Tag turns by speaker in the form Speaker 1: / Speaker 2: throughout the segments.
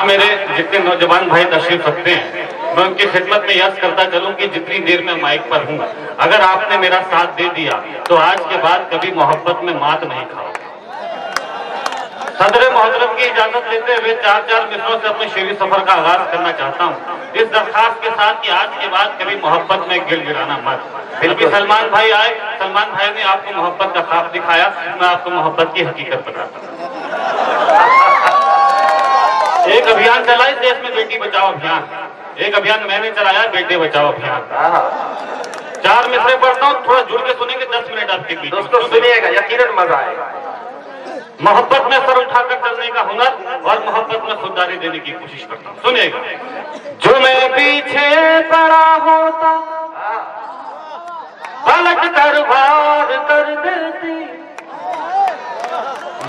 Speaker 1: मेरे जितने नौजवान भाई तशरीफ रखते हैं, मैं उनकी खिदमत में यस करता चलूं कि जितनी देर में माइक पर हूं, अगर आपने मेरा साथ दे दिया तो आज के बाद कभी मोहब्बत में मात नहीं खाओ। सदर मोहतरम की इजाजत लेते हुए 4 मिसरों से अपने शेरी सफर का आगाज करना चाहता हूं, इस दरखास्त के साथ कि आज के बाद कभी मोहब्बत में गिड़गिड़ाना मत। बिल्कुल सलमान भाई आए, सलमान भाई ने आपको मोहब्बत का ख्वाब दिखाया, मैं आपको मोहब्बत की हकीकत बताता हूं। एक अभियान चला इस देश में, बेटी बचाओ अभियान। एक अभियान मैंने चलाया, बेटे बचाओ अभियान। 4 मिसरे पढ़ता हूँ, थोड़ा जुड़ के सुनेंगे, 10 मिनट आपके बीच।
Speaker 2: दोस्तों सुनिएगा, यकीनन मजा आएगा।
Speaker 1: मोहब्बत में सर उठाकर चलने का हुनर और मोहब्बत में खुददारी देने की कोशिश करता हूँ, सुनिएगा। जो मैं पीछे पड़ा होता पलट कर वार कर देती,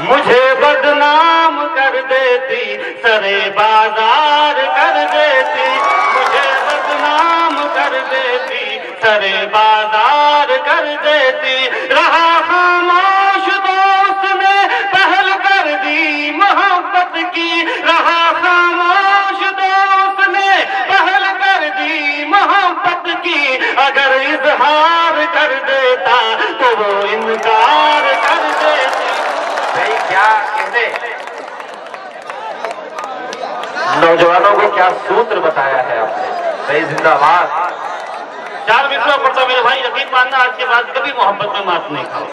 Speaker 1: मुझे बदनाम कर देती, सरे बाजार कर देती, मुझे बदनाम कर देती, सरे बाजार कर देती। रहा खामोश दोस्त ने पहल कर दी मोहब्बत की, रहा खामोश दोस्त ने पहल कर दी मोहब्बत की। अगर इजहार कर देता तो वो इनकार कर देती।
Speaker 2: भाई क्या कहते, नौजवानों को क्या सूत्र बताया है आपने, भाई जिंदाबाद।
Speaker 1: 4 मिसरों पढ़ता मेरे भाई, यकीन मानना आज के बाद कभी मोहब्बत में मात नहीं खाओ।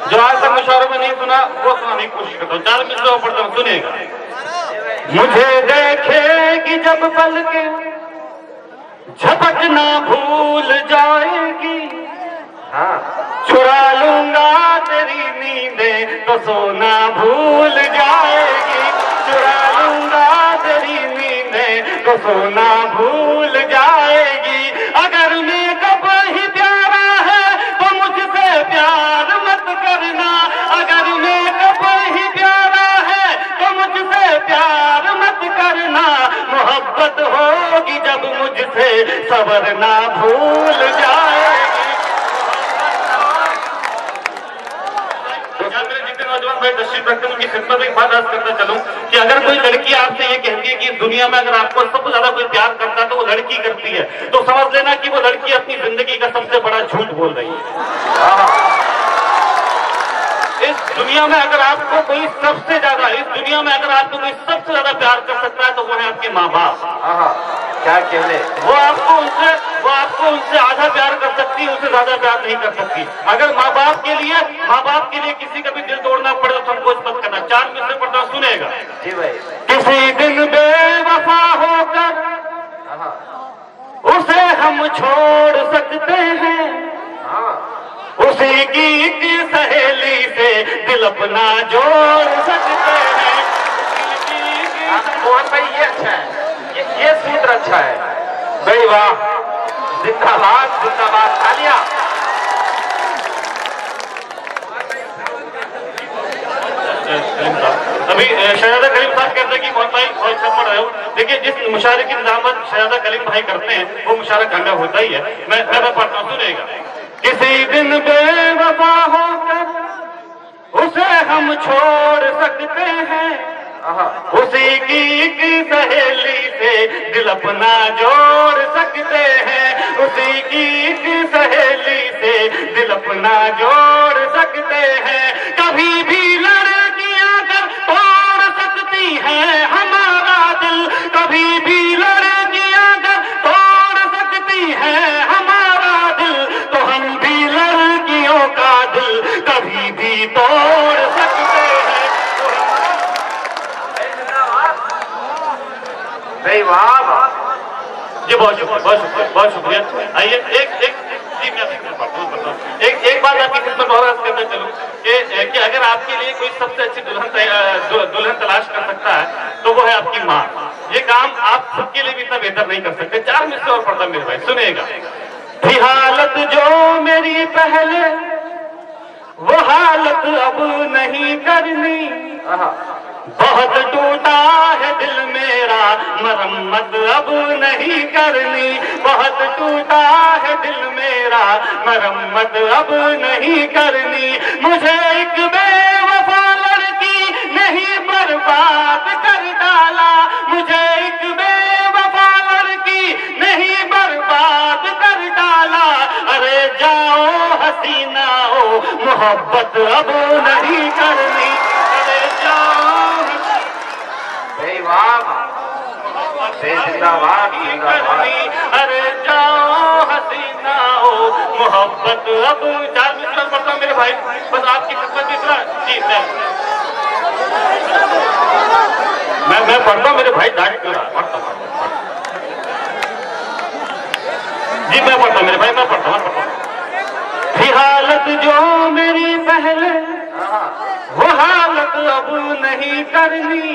Speaker 1: जो आज तक मुशायरों में नहीं सुना वो सुनाने की कोशिश करता हूँ। 4 मिसरों पढ़ता हूँ, सुनेगा। मुझे देखेगी जब पलके झपकना भूल जाएगी, चुरा लूंगा तेरी नींदें तो सोना भूल जाएगी, चुरा लूंगा तेरी नींदें तो सोना भूल जाएगी। अगर मेकअप ही प्यारा है तो मुझसे प्यार मत करना, अगर मेकअप ही प्यारा है तो मुझसे प्यार मत करना। मोहब्बत होगी जब मुझसे सबर ना भूल जाएगी। नौजवान भाई तशरीफ रखते हैं, उनकी खिदमत में एक बात अर्ज करता चलूं कि अगर कोई लड़की आपसे ये कहती है कि दुनिया में अगर आपको सबसे ज्यादा कोई प्यार करता है तो वो लड़की करती है, तो समझ लेना कि वो लड़की अपनी जिंदगी का सबसे बड़ा झूठ बोल रही है। इस दुनिया में अगर आपको कोई सबसे ज्यादा, इस दुनिया में अगर आपको कोई सबसे ज्यादा प्यार कर सकता है तो वो है आपके माँ बाप।
Speaker 2: क्या कहने,
Speaker 1: वो आपको उनसे आधा प्यार कर सकती है, उससे ज्यादा प्यार नहीं कर सकती। अगर माँ बाप के लिए किसी का भी दिल तोड़ना पड़े तो संकोच मत करना। 4 मिसरे पढ़ता हूं, सुनेगा।
Speaker 2: जी भाई।
Speaker 1: किसी दिन बेवफा होकर उसे हम छोड़ सकते हैं, उसी की एक सहेली से दिल अपना जोड़ सकते हैं।
Speaker 2: मोहन भाई ये अच्छा है, ये सूत्र अच्छा है भाई, वाह, जिंदाबाद जिंदाबाद, तालियां।
Speaker 1: अभी शहजादा कलीम साहब कहते हैं कि मोहन भाई बहुत अच्छा पढ़ रहे हो। देखिए, जिस मुशायरे की निजामत शहजादा कलीम भाई करते हैं वो मुशायरा कामया होता ही है। मैं पढ़ता हूँ, सुनेगा। किसी दिन बेवफा होकर उसे हम छोड़ सकते हैं, उसी की एक सहेली से दिल अपना जोड़ सकते हैं, उसी की एक सहेली से दिल अपना जोड़ सकते हैं। कभी भी लड़कियां अगर तोड़ सकती हैं हमारा दिल, कभी भी लड़कियां अगर तोड़ सकती हैं हमारा दिल, तो हम भी लड़कियों का दिल कभी भी तोड़ सकते हैं।
Speaker 2: भाई वाह वाह,
Speaker 1: जी बहुत शुक्रिया, बहुत शुक्रिया, बहुत शुक्रिया। आइए एक बात आपकी खिदमत और अर्ज करना चलूं कि अगर आपके लिए कोई सबसे अच्छी दुल्हन तलाश कर सकता है तो वो है आपकी माँ। ये काम आप सबके लिए भी इतना बेहतर नहीं कर सकते। 4 मिसरे और पढ़ता मेरे भाई, सुनेगा। थी हालत जो मेरी पहले वो हालत अब नहीं करनी, बहुत टूटा है दिल मेरा मरम्मत अब नहीं करनी, बहुत टूटा है दिल मेरा मरम्मत अब नहीं करनी। मुझे एक बेवफा लड़की नहीं बर्बाद कर डाला, मोहब्बत अब नहीं करनी, अरे जान
Speaker 2: जिंदाबाद जिंदाबाद,
Speaker 1: अरे जाओ हसीनाओ मोहब्बत अब। 4 मिनट में पढ़ता हूँ मेरे भाई, बस आपकी खिदमत इतना जी। मैं पढ़ता हूँ मेरे भाई, डांट क्यों रहा, पढ़ता हूँ जी, मैं पढ़ता हूँ मेरे भाई, मैं पढ़ता हूँ। थी हालत जो मेरी पहले वो हालत अब नहीं करनी,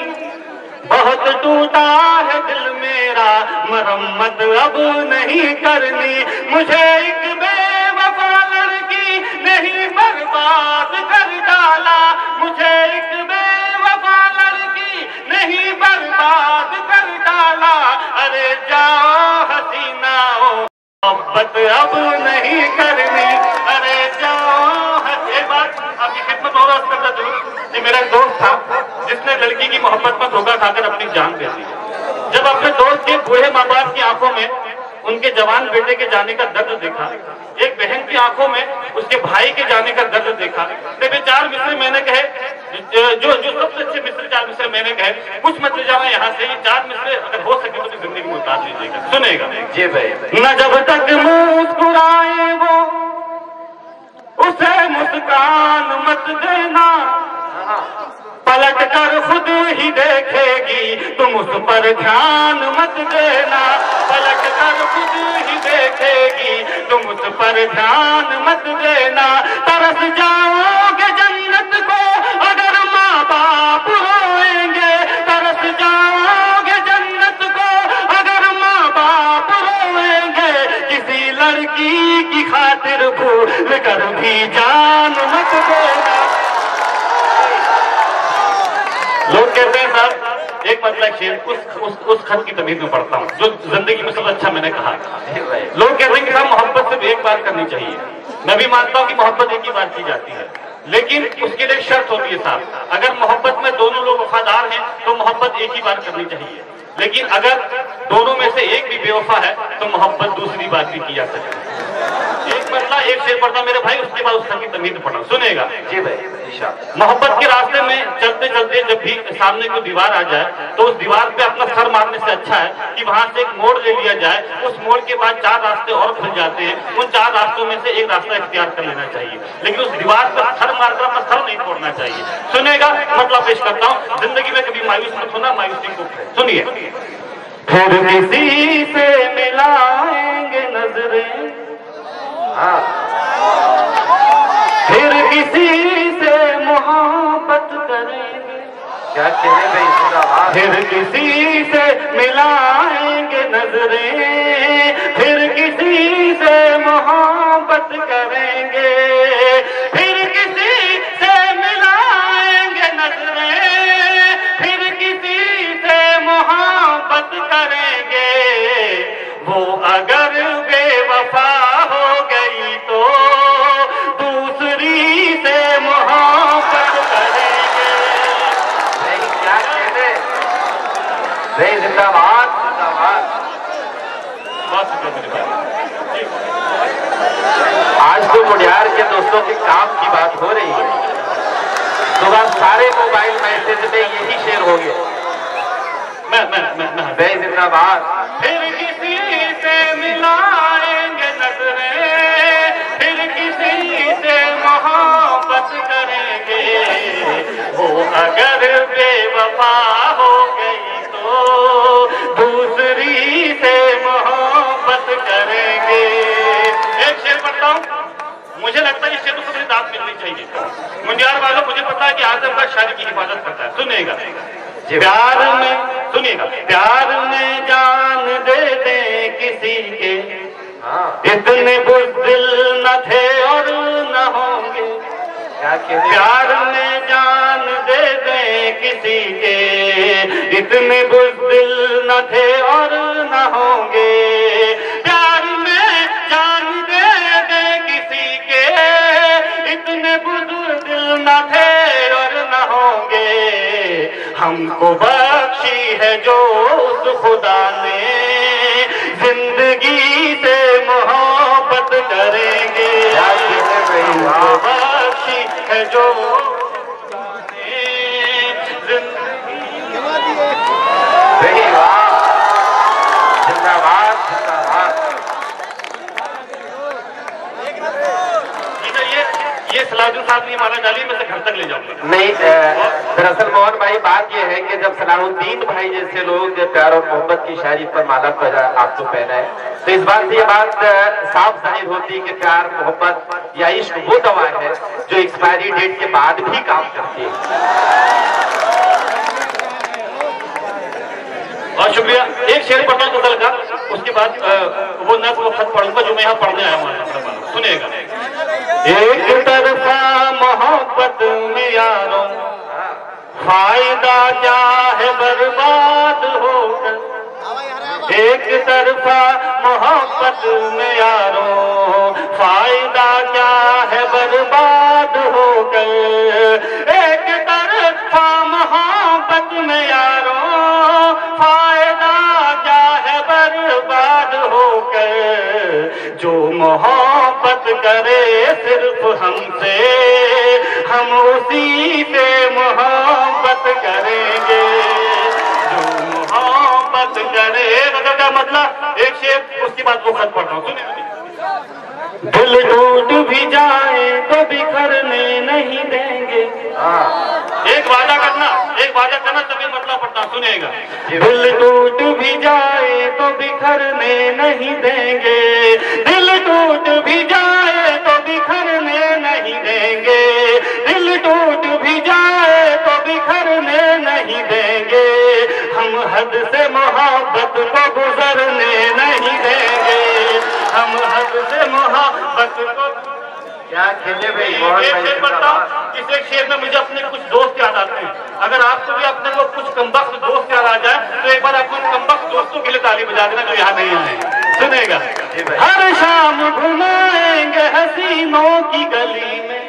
Speaker 1: बहुत टूटा है दिल मेरा मरम्मत अब नहीं करनी, मुझे एक बेवफा लड़की नहीं बर्बाद कर डाला, मुझे एक बेवफा लड़की नहीं बर्बाद कर डाला, अरे जाओ हसीनाओ मोहब्बत अब नहीं करनी, अरे जाओ। एक बात आपकी खिदमत और अर्ज करता चलूं, ये मेरा एक दोस्त था जिसने लड़की की मोहब्बत में धोखा खाकर अपनी जान दे दी। जब अपने दोस्त के बूढ़े माँ बाप की आंखों में उनके जवान बेटे के जाने का दर्द देखा, एक बहन की आंखों में उसके भाई के जाने का दर्द देखा, तो वे 4 मिसरे मैंने कहे, जो सबसे अच्छे मिसरे 4 मिसरे मैंने कहे, कुछ मत ले जाना यहाँ से, ये 4 मिसरे अगर हो सके तो जिंदगी में उतार लीजिएगा, सुनेगा
Speaker 2: जी भाई।
Speaker 1: न जब तक मुस्कुराए वो उसे मुस्कान मत देना, पलट कर खुद ही देखेगी तुम उस पर ध्यान मत देना, पलट कर खुद ही देखेगी तुम उस पर ध्यान मत देना, तरस जाओगे जन्नत को अगर माँ बाप रोएंगे, तरस जाओगे जन्नत को अगर माँ बाप रोएंगे, किसी लड़की की खातिर भूल कर भी जान मत देना। लोग कहते हैं साहब एक मतलब शेर उस खत की तमीज में पढ़ता हूँ जो जिंदगी में सबसे अच्छा मैंने कहा। लोग कहते हैं कि साहब मोहब्बत सिर्फ एक बार करनी चाहिए, मैं भी मानता हूँ कि मोहब्बत एक ही बार की जाती है, लेकिन उसके लिए शर्त होती है साहब, अगर मोहब्बत में दोनों लोग वफादार हैं तो मोहब्बत एक ही बार करनी चाहिए, लेकिन अगर दोनों में से एक भी बेवफा है तो मोहब्बत दूसरी बार भी की जा सकती है। एक मतलब एक शेर पढ़ता मेरे भाई, उसके बाद उसकी तमीज पढ़ा, सुनेगा
Speaker 2: जी भाई।
Speaker 1: मोहब्बत के रास्ते में चलते चलते जब भी सामने कोई दीवार आ जाए तो उस दीवार पे अपना सर मारने से अच्छा है कि वहां से एक मोड़ ले लिया जाए, उस मोड़ के बाद 4 रास्ते और खुल जाते हैं, उन 4 रास्तों में से एक रास्ता इख्तियार कर लेना चाहिए, लेकिन उस दीवार पर सर मारकर अपना सर नहीं तोड़ना चाहिए। सुनेगा मतलब पेश करता हूँ, जिंदगी में कभी मायूस मत होना, मायूसी को सुनिए। फिर किसी से मिलाएंगे नजरें, फिर किसी से मोहब्बत करेंगे,
Speaker 2: क्या कहने भाई जिंदाबाद,
Speaker 1: फिर किसी से मिलाएंगे नजरें, फिर किसी से मोहब्बत करेंगे, फिर किसी से मिलाएंगे नजरें, फिर किसी से मोहब्बत करेंगे, वो अगर बेवफा हो गई तो दूसरी से मोहब्बत करेंगे।
Speaker 2: क्या कहने भाई जिंदाबाद जिंदाबाद। आज तो मुडियार के दोस्तों के काम की बात हो रही है, सुबह सारे मोबाइल मैसेज में यही शेर हो गया। भाई जिंदाबाद।
Speaker 1: फिर किसी से मिलाएंगे नजरें, फिर किसी से मोहब्बत करेंगे, वो अगर बेवफा हो गई तो दूसरी से मोहब्बत करेंगे। एक शेर पढ़ता हूँ, मुझे लगता है इस शेर को बड़ी दाद मिलनी चाहिए। मुंडियार वालों, मुझे पता है कि आजम का शायरी की हिफाजत करता है, सुनेगा। प्यार में सुनिएगा, प्यार में जान दे दे किसी के, इतने बुज़दिल न थे और न होंगे। प्यार में जान दे दे किसी के, इतने बुज़दिल न थे और न होंगे। प्यार में जान दे दे किसी के, इतने बुज़दिल न थे और न होंगे। हमको बख्शी है जो उस खुदा ने, जिंदगी से मोहब्बत करेंगे। हमको साक्षी है जो
Speaker 2: जिंदाबाद जिंदाबाद।
Speaker 1: ये सलाहुद्दीन साहब ने माला डाली, मैं घर तक ले जाऊंगा।
Speaker 2: नहीं, दरअसल मोहन भाई बात यह है कि जब सलाहुद्दीन भाई जैसे लोग प्यार और मोहब्बत की शायरी पर माला पर आपको पहना है, तो इस बात से ये बात साफ जाहिर होती है कि प्यार मोहब्बत या इश्क वो दवा है जो एक्सपायरी डेट के बाद भी काम करती है।
Speaker 1: बहुत शुक्रिया। एक शेर पढ़ता हूं गजल का, उसके बाद वो नज़्म वो खत पढ़ूंगा जो मैं यहाँ पढ़ने आया हूँ। सुनिएगा। एक तरफा मोहब्बत में यारों फायदा क्या है बर्बाद होकर, एक तरफा मोहब्बत में यारों फायदा क्या है बर्बाद होकर, एक तरफा मोहब्बत में यारों फायदा क्या है बर्बाद होकर, जो मोहब्बत करे सिर्फ हमसे हम उसी से मोहब्बत करेंगे, जो मोहब्बत करे। मतलब एक शेर, उसके बाद वो खत पढ़ता हूँ, सुनिए। दिल टूट भी जाए तो बिखरने नहीं देंगे। एक वादा करना तभी मतलब पढ़ता, सुनिएगा। दिल टूट भी जाए तो बिखरने नहीं देंगे, दिल टूट भी जाए तो बिखरने नहीं देंगे, दिल टूट भी जाए तो बिखरने नहीं देंगे, हम हद से मोहब्बत को गुजरने नहीं देंगे, हम हद से मोहब्बत को।
Speaker 2: क्या खेले भाई।
Speaker 1: एक शेर पढ़ता हूँ, इस एक शेर में मुझे अपने कुछ दोस्त याद आते हैं। अगर आपको भी अपने को कुछ कमबख्त दोस्त याद आ जाए तो एक बार आप उन कमबख्त दोस्तों के लिए ताली बजा देना जो यहाँ नहीं आए। सुनेगा। हर शाम घुमाएंगे हसीनों की गली में,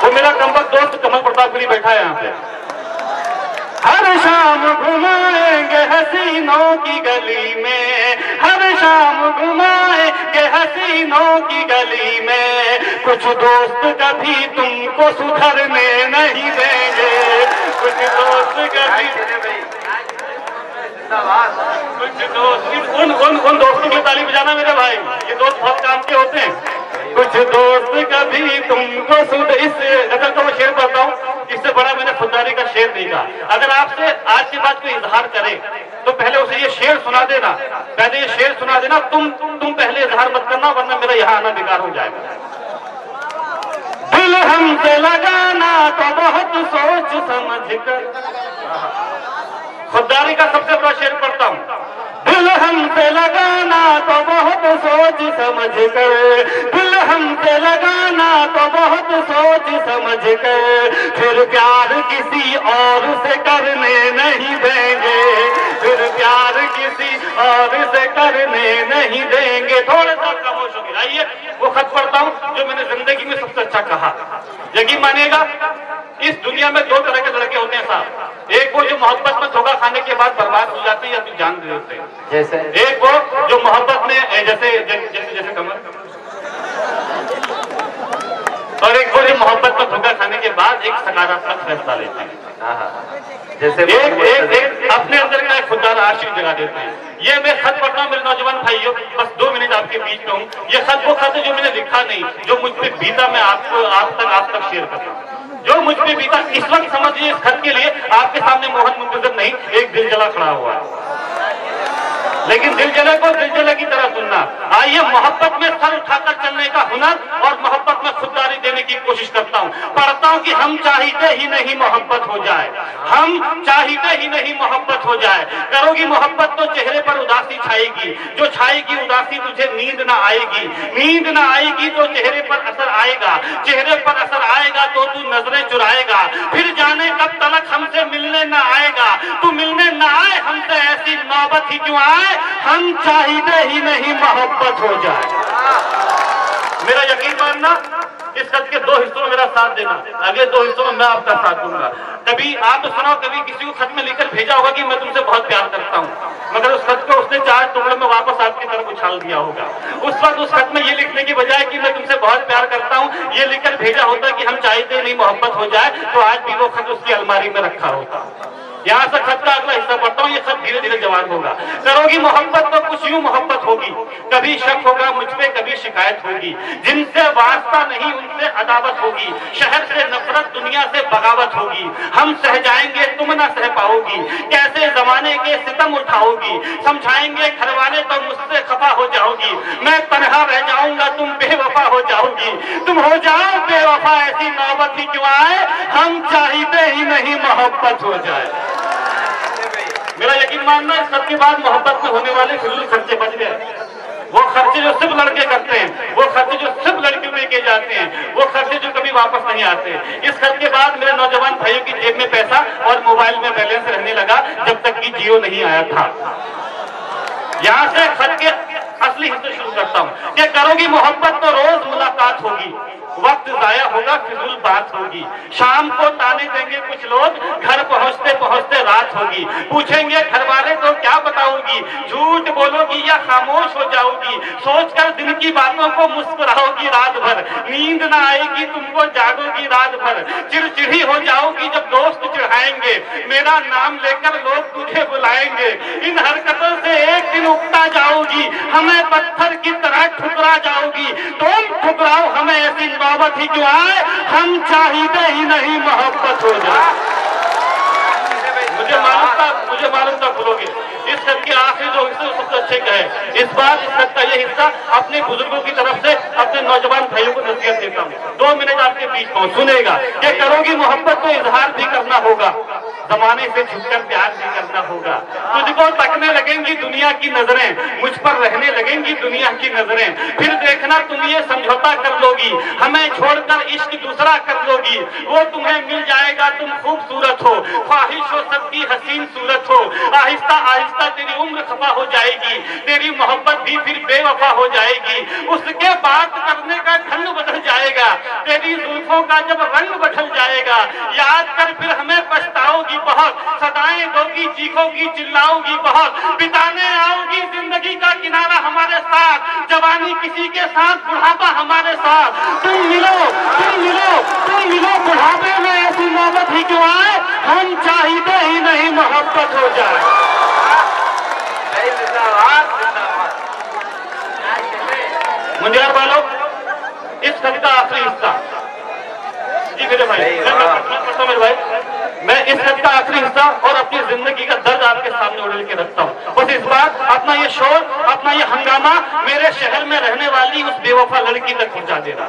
Speaker 1: वो मेरा कमबख्त दोस्त कमल प्रतापपुरी बैठा है यहाँ पे। हर शाम घुमाएंगे हसीनों की गली में, हर शाम घुमाएंगे हसीनों की गली में, कुछ दोस्त कभी तुमको सुधरने नहीं देंगे, कुछ दोस्त कभी, कुछ दोस्त उन दोस्तों की ताली बजाना मेरे भाई, ये दोस्त बहुत काम के होते हैं। कुछ दोस्त कभी तुमको इससे अगर तो मैं शेर पढ़ता हूँ, इससे बड़ा मैंने खुददारी का शेर नहीं कहा। अगर आपसे आज के बाद कोई इजहार करे तो पहले उसे ये शेर सुना देना, पहले ये शेर सुना देना, तुम पहले इजहार मत करना वरना मेरा यहाँ आना बेकार हो जाएगा। दिल हमसे लगाना तो बहुत सोच समझ कर, खुददारी का सबसे बड़ा शेर पढ़ता हूँ। दिल हमसे लगाना तो बहुत सोच समझ कर, दिल हमसे लगाना तो बहुत सोच समझ कर, फिर प्यार किसी और से करने नहीं देंगे, फिर प्यार किसी और से करने नहीं देंगे। थोड़ा सा खामोश हो गया। आइए वो खत पढ़ता हूँ जो मैंने जिंदगी में सबसे अच्छा कहा। यकीन मानिएगा, इस दुनिया में दो तरह के लड़के होते हैं साहब, एक वो जो मोहब्बत में धोखा खाने के बाद बर्बाद हो जाते हैं या फिर जान दे देते हैं,
Speaker 2: जैसे
Speaker 1: एक वो जो मोहब्बत में जैसे कमर, और एक वो जो मोहब्बत में धोखा खाने के बाद एक सकारात्मक फैसला लेते हैं,
Speaker 2: जैसे
Speaker 1: एक अपने अंदर का एक खुददार आशिक जगा देते हैं। ये मैं खत पढ़ता हूँ मेरे नौजवान भाइयों, बस 2 मिनट आपके बीच में हूँ। ये खत वो खत है जो मैंने लिखा नहीं, जो मुझ पे बीता, मैं आपको आप तक शेयर कर रहा हूँ। जो मुझ पे बीता इस वक्त समझिए, इस खत के लिए आपके सामने मोहन मुंतजर नहीं, एक दिल जला खड़ा हुआ है, लेकिन दिल जले को दिल जले की तरह सुनना। आइए मोहब्बत में सर उठाकर चलने का हुनर और मोहब्बत में खुददारी देने की कोशिश करता हूँ। पढ़ता हूँ कि हम चाहते ही नहीं मोहब्बत हो जाए, हम चाहते ही नहीं मोहब्बत हो जाए। करोगी मोहब्बत तो चेहरे पर उदासी छाएगी, जो छाएगी उदासी तुझे नींद ना आएगी, नींद ना आएगी तो चेहरे पर असर आएगा, चेहरे पर असर आएगा तो तू नजरें चुराएगा, फिर जाने कब तलक हमसे मिलने ना आएगा, तू मिलने ना आए हमसे ऐसी नौबत ही क्यों आए, हम चाहते ही नहीं मोहब्बत हो जाए। मेरा यकीन मानना, इस खत के 2 हिस्सों में मेरा साथ देना, अगले 2 हिस्सों में मैं आपका साथ दूंगा। कभी आप सुनाओ, कभी किसी को खत में लिखकर भेजा होगा कि मैं तुमसे बहुत प्यार करता हूँ, मगर उस खत को उसने 4 टुकड़ों में वापस आपकी तरफ उछाल दिया होगा। उस वक्त उस खत में ये लिखने की बजाय कि मैं तुमसे बहुत प्यार करता हूँ, ये लिखकर भेजा होता कि हम चाहते नहीं मोहब्बत हो जाए, तो आज भी वो खत उसकी अलमारी में रखा होता। यहाँ से खत का अगला हिस्सा पढ़ता हूँ, ये खत धीरे धीरे जवाब होगा। करोगी मोहब्बत तो कुछ यूं मोहब्बत होगी, कभी शक होगा मुझ पे, कभी शिकायत होगी। जिनसे वास्ता नहीं उनसे अदावत होगी, शहर से नफरत दुनिया से बगावत होगी। हम सह जाएंगे तुम ना सह पाओगी, कैसे जमाने के सितम उठाओगी। समझाएंगे घर वाले तो मुझसे खफा हो जाओगी, मैं तन्हा रह जाऊंगा तुम बेवफा हो जाओगी। तुम हो जाओ बेवफा ऐसी नौबत ही क्यों आए, हम चाहते ही नहीं मोहब्बत हो जाए। मेरा यकीन मानना इस सब के बाद मोहब्बत में होने वाले फिजूल खर्चे बच गए। वो खर्चे जो सिर्फ लड़के करते हैं, वो खर्चे जो सिर्फ लड़कियों में किए जाते हैं, वो खर्चे जो कभी वापस नहीं आते। इस खर्च के बाद मेरे नौजवान भाइयों की जेब में पैसा और मोबाइल में बैलेंस रहने लगा, जब तक कि जियो नहीं आया था। यहाँ से खर्च के असली हिस्से शुरू करता हूँ कि करोगी मोहब्बत तो रोज मुलाकात होगी, वक्त जाया होगा फिजूल बात होगी। शाम को ताने देंगे कुछ लोग, घर पहुंचते पहुंचते रात होगी। पूछेंगे घर वाले तो क्या बताओगी, झूठ बोलोगी या खामोश हो जाओगी। सोचकर दिन की बातों को मुस्कुराओगी रात भर, नींद ना आएगी तुमको जागोगी रात भर। चिड़चिड़ी हो जाओगी जब दोस्त चिढ़ाएंगे, मेरा नाम लेकर लोग तुझे बुलाएंगे। इन हरकतों से एक दिन उगता जाओगी, हमें पत्थर की तरह ठुकरा जाओगी। तुम ठुकराओ हमें ऐसी मोहब्बत ही क्यों आए, हम चाहते ही नहीं मोहब्बत हो जाए। मुझे मालूम था बोलोगे। इस खत के आखिरी जो हिस्से सबसे अच्छे का है। इस बार इस खत का ये हिस्सा अपने बुजुर्गों की तरफ से अपने नौजवान भाइयों को नसीहत देता हूँ। 2 मिनट आपके बीच में सुनेगा कि करोगी मोहब्बत तो इजहार भी करना होगा, जमाने से झुककर प्यार भी करना होगा। तुझको तकने लगेंगी दुनिया की नजरें, मुझ पर रहने लगेंगी दुनिया की नजरें। फिर देखना तुम ये समझौता कर लोगी, हमें छोड़कर इश्क दूसरा कर लोगी। वो तुम्हें मिल जाएगा तुम खूबसूरत हो, ख्वाहिश हो सबकी हसीन सूरत हो। आहिस्ता आहिस्ता तेरी उम्र खफा हो जाएगी, तेरी मोहब्बत भी फिर बेवफा हो जाएगी। उसके बात करने का ढंग बदल जाएगा, तेरी जुल्फों का जब रंग बदल जाएगा। याद कर फिर हमें पछताओगी बहुत, सदाएं दोगी चीखोगी चिल्लाओगी बहुत। बिताने आओगी जिंदगी का किनारा हमारे साथ, जवानी किसी के साथ बुढ़ापा हमारे साथ। तुम मिलो तुम मिलो तुम मिलो बुढ़ापे में, ऐसी मोहब्बत ही क्यों आए, हम चाहते ही नहीं मोहब्बत हो जाए। मुंडियार वालों, इस खत का आखिरी हिस्सा, जी मेरे भाई, मेरे भाई, मैं इस खत का आखिरी हिस्सा और अपनी जिंदगी का दर्द आपके सामने उड़ेल के रखता हूँ। बस इस बार अपना ये शोर, अपना ये हंगामा मेरे शहर में रहने वाली उस बेवफा लड़की तक पहुंचा देना,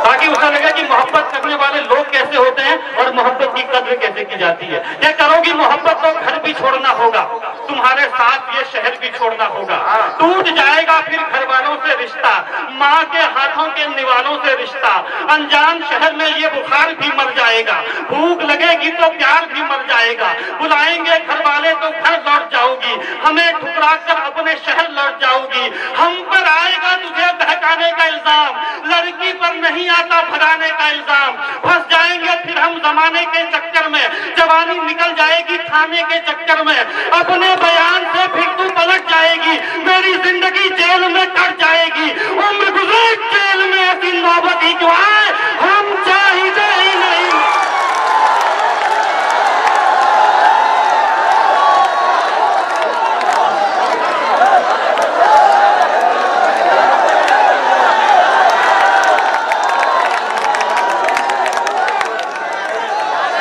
Speaker 1: ताकि उसे लगे कि मोहब्बत करने वाले लोग कैसे होते हैं और मोहब्बत की कद्र कैसे की जाती है। क्या करोगी मोहब्बत तो घर भी छोड़ना होगा, तुम्हारे साथ ये शहर भी छोड़ना होगा। टूट जाएगा फिर घर वालों से रिश्ता, माँ के हाथों के निवालों से रिश्ता। अनजान शहर में ये बुखार भी मर जाएगा, भूख लगेगी तो प्यार भी मर जाएगा। बुलाएंगे घर वाले तो घर लौट जाओगी, हमें ठुकरा कर अपने शहर लौट जाओगी। हम पर आएगा तुझे बहकाने का इल्जाम, लड़की पर नहीं आता भगाने का इल्जाम। फंस जाएंगे फिर हम जमाने के चक्कर में, जवानी निकल जाएगी खाने के चक्कर में। अपने बयान से फिर तू पलट जाएगी, मेरी जिंदगी जेल में कट जाएगी। उम्र गुजर जेल में ऐसी नौबत ही क्यों आए, हम चाहते ही नहीं।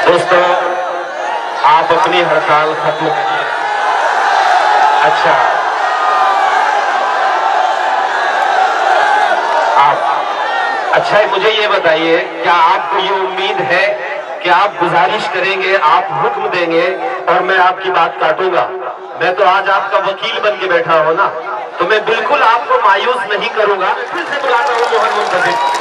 Speaker 2: दोस्तों, आप अपनी हड़ताल खत्म करिए। अच्छा, अच्छा मुझे ये बताइए, क्या आपको ये उम्मीद है कि आप गुजारिश करेंगे, आप हुक्म देंगे और मैं आपकी बात काटूंगा? मैं तो आज आपका वकील बन के बैठा हूं ना, तो मैं बिल्कुल आपको मायूस नहीं करूंगा। फिर से बुलाता हूं मोहन मुंतजिर।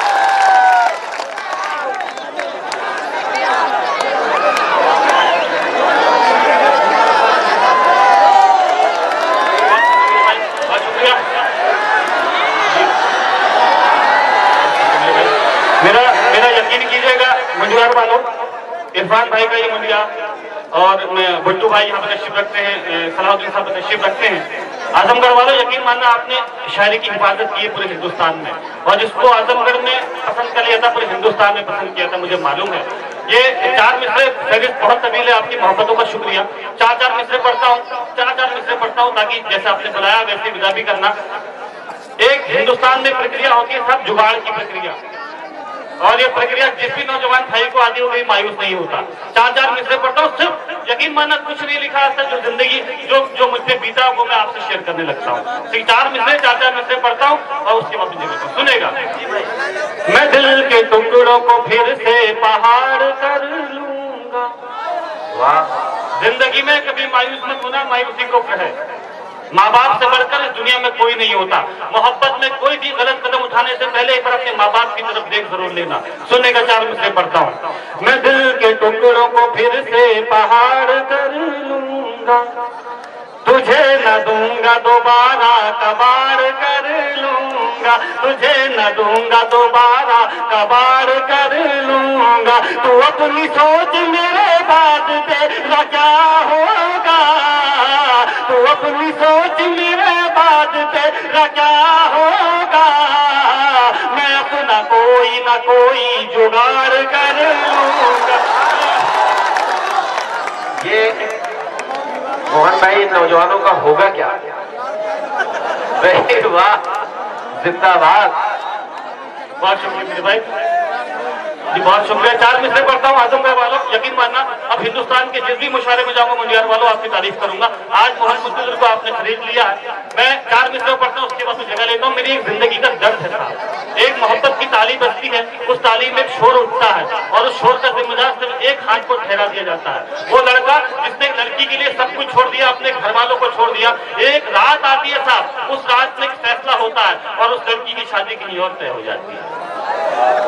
Speaker 1: मेरा यकीन कीजिएगा मुंडियार वालों, इरफान भाई का ये मुंडिया और बुट्टू भाई यहाँ पर तशरीफ रखते हैं, सलाहुद्दीन साहब तशरीफ रखते हैं। आजमगढ़ वालों, यकीन मानना आपने शायरी की हिफाजत की है पूरे हिंदुस्तान में, और जिसको आजमगढ़ ने पसंद कर लिया था पूरे हिंदुस्तान में पसंद किया था, मुझे मालूम है। ये 4 मिसरे फहरिस्त बहुत तवील है, आपकी मोहब्बतों का शुक्रिया। 4 मिसरे पढ़ता हूँ, 4 मिसरे पढ़ता हूँ, ताकि जैसे आपने बुलाया वैसे विदा भी करना। एक हिंदुस्तान में प्रक्रिया होती है सब जुगाड़ की प्रक्रिया, और ये प्रक्रिया जिस भी नौजवान भाई को आती हो, मायूस नहीं होता। 4 मिसरे पढ़ता हूँ, सिर्फ यकीन मानना कुछ नहीं लिखा था, जो जिंदगी जो मुझसे बीता वो मैं आपसे शेयर करने लगता हूँ। 4 मिसरे पढ़ता हूँ और उसके बाद मुझे सुनेगा। मैं दिल के टुकड़ों को फिर से पहाड़ कर लूंगा। वाह, जिंदगी में कभी मायूस मत होना, मायूसी को कहे। माँ बाप से बढ़कर इस दुनिया में कोई नहीं होता। मोहब्बत में कोई भी गलत कदम उठाने से पहले एक बार अपने माँ बाप की तरफ देख जरूर लेना। सुनने का 4 मिसरे पढ़ता हूँ। मैं दिल के टुकड़ों को फिर से पहाड़ कर लूंगा, तुझे न दूंगा दोबारा कबाड़ कर लूंगा, तुझे न दूंगा दोबारा कबाड़ कर लूंगा। तू अपनी सोच मेरे बाद तेरा क्या होगा, तू अपनी सोच मेरे बाद तेरा क्या होगा। मैं अपना कोई ना कोई जुगाड़ कर लूंगा।
Speaker 2: ये मोहन भाई नौजवानों का होगा क्या? वाह, जिंदाबाद।
Speaker 1: बहुत शुक्रिया मेरे भाई जी, बहुत शुक्रिया। 4 मिसरे पढ़ता हूँ आजमगढ़ वालों, यकीन मानना अब हिंदुस्तान के जिस भी मुशारे में जाऊंगा मुंडियार वालों आपकी तारीफ करूंगा। आज मोहन मुंतजर को आपने खरीद लिया है। मैं 4 मिसरे पढ़ता हूँ, उसके बाद मैं जगह लेता हूँ। मेरी एक जिंदगी का दर्द है साहब, एक मोहब्बत की तालीम बजती है, उस तालीम में एक शोर उठता है, और उस शोर का जिम्मेदार सिर्फ एक हाथ को ठहरा दिया जाता है। वो लड़का जिसने लड़की के लिए सब कुछ छोड़ दिया, अपने घर वालों को छोड़ दिया। एक रात आती है साहब, उस रात में एक फैसला होता है और उस लड़की की शादी कहीं और तय हो जाती है।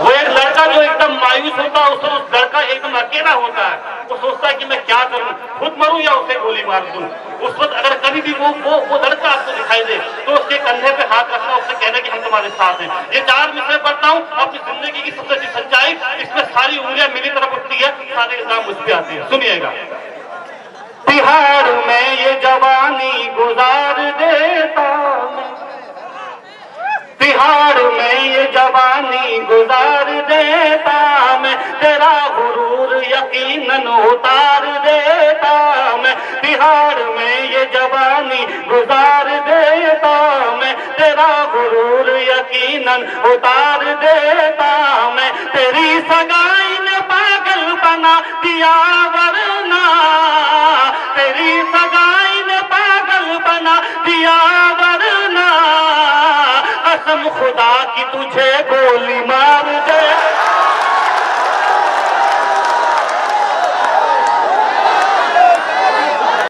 Speaker 1: वो एक लड़का जो एकदम मायूस होता है, उस लड़का एकदम अकेला होता है, वो सोचता है कि मैं क्या करूं, खुद मरूं या उसे गोली मार दूं। उस वक्त अगर कभी भी वो लड़का आपको दिखाई दे तो उसके कंधे पे हाथ रखना, उससे कहना कि हम तुम्हारे साथ हैं। ये 4 मिसरे पढ़ता हूं, अपनी जिंदगी की सबसे अच्छी सच्चाई, इसमें सारी उंगलियां मेरी तरफ उठती है, सारे इल्जाम मुझ पे आते हैं। सुनिएगा। तिहाड़ में ये जवानी गुजार देता, तिहाड़ में ये जवानी गुजार देता, मैं तेरा गुरूर यकीनन उतार देता, मैं तिहाड़ में ये जवानी गुजार देता, मैं तेरा गुरूर यकीनन उतार देता, मैं तेरी सगाई ने पागल बना दिया वरना, तेरी सगाई ने पागल बना दिया वरना, कसम खुदा की तुझे गोली